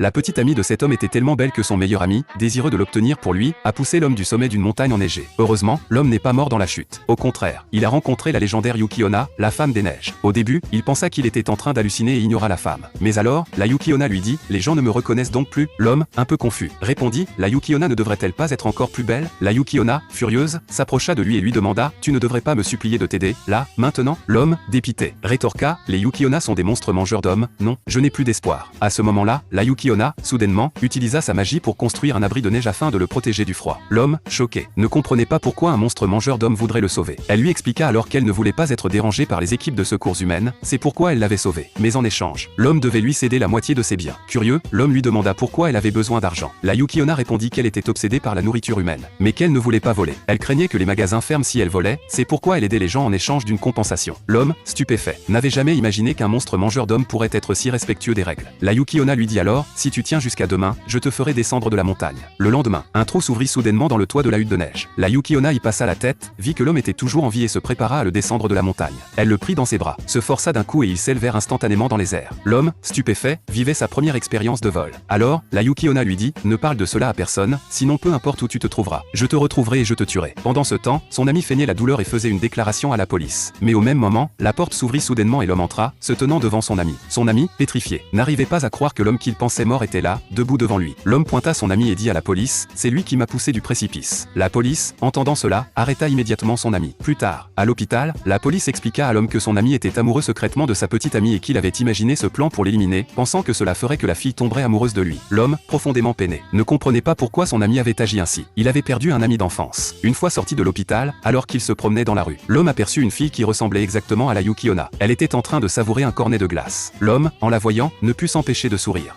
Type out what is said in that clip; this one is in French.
La petite amie de cet homme était tellement belle que son meilleur ami, désireux de l'obtenir pour lui, a poussé l'homme du sommet d'une montagne enneigée. Heureusement, l'homme n'est pas mort dans la chute. Au contraire, il a rencontré la légendaire Yuki-onna, la femme des neiges. Au début, il pensa qu'il était en train d'halluciner et ignora la femme. Mais alors, la Yuki-onna lui dit « Les gens ne me reconnaissent donc plus ?» L'homme, un peu confus, répondit « La Yuki-onna ne devrait-elle pas être encore plus belle ?» La Yuki-onna, furieuse, s'approcha de lui et lui demanda « Tu ne devrais pas me supplier de t'aider, là, maintenant ?» L'homme, dépité, rétorqua « Les Yuki-onna sont des monstres mangeurs d'hommes, non, je n'ai plus d'espoir. » À ce moment-là, la Yuki-onna, soudainement, utilisa sa magie pour construire un abri de neige afin de le protéger du froid. L'homme, choqué, ne comprenait pas pourquoi un monstre mangeur d'hommes voudrait le sauver. Elle lui expliqua alors qu'elle ne voulait pas être dérangée par les équipes de secours humaines, c'est pourquoi elle l'avait sauvé. Mais en échange, l'homme devait lui céder la moitié de ses biens. Curieux, l'homme lui demanda pourquoi elle avait besoin d'argent. La Yuki-onna répondit qu'elle était obsédée par la nourriture humaine, mais qu'elle ne voulait pas voler. Elle craignait que les magasins ferment si elle volait, c'est pourquoi elle aidait les gens en échange d'une compensation. L'homme, stupéfait, n'avait jamais imaginé qu'un monstre mangeur d'hommes pourrait être si respectueux des règles. La Yuki-onna lui dit alors, si tu tiens jusqu'à demain, je te ferai descendre de la montagne. Le lendemain, un trou s'ouvrit soudainement dans le toit de la hutte de neige. La Yuki-onna y passa la tête, vit que l'homme était toujours en vie et se prépara à le descendre de la montagne. Elle le prit dans ses bras, se força d'un coup et ils s'élevèrent instantanément dans les airs. L'homme, stupéfait, vivait sa première expérience de vol. Alors, la Yuki-onna lui dit, ne parle de cela à personne, sinon peu importe où tu te trouveras, je te retrouverai et je te tuerai. Pendant ce temps, son ami feignait la douleur et faisait une déclaration à la police. Mais au même moment, la porte s'ouvrit soudainement et l'homme entra, se tenant devant son ami. Son ami, pétrifié, n'arrivait pas à croire que l'homme qu'il pensait mort était là, debout devant lui. L'homme pointa son ami et dit à la police, c'est lui qui m'a poussé du précipice. La police, entendant cela, arrêta immédiatement son ami. Plus tard, à l'hôpital, la police expliqua à l'homme que son ami était amoureux secrètement de sa petite amie et qu'il avait imaginé ce plan pour l'éliminer, pensant que cela ferait que la fille tomberait amoureuse de lui. L'homme, profondément peiné, ne comprenait pas pourquoi son ami avait agi ainsi. Il avait perdu un ami d'enfance. Une fois sorti de l'hôpital, alors qu'il se promenait dans la rue, l'homme aperçut une fille qui ressemblait exactement à la Yuki-onna. Elle était en train de savourer un cornet de glace. L'homme, en la voyant, ne put s'empêcher de sourire.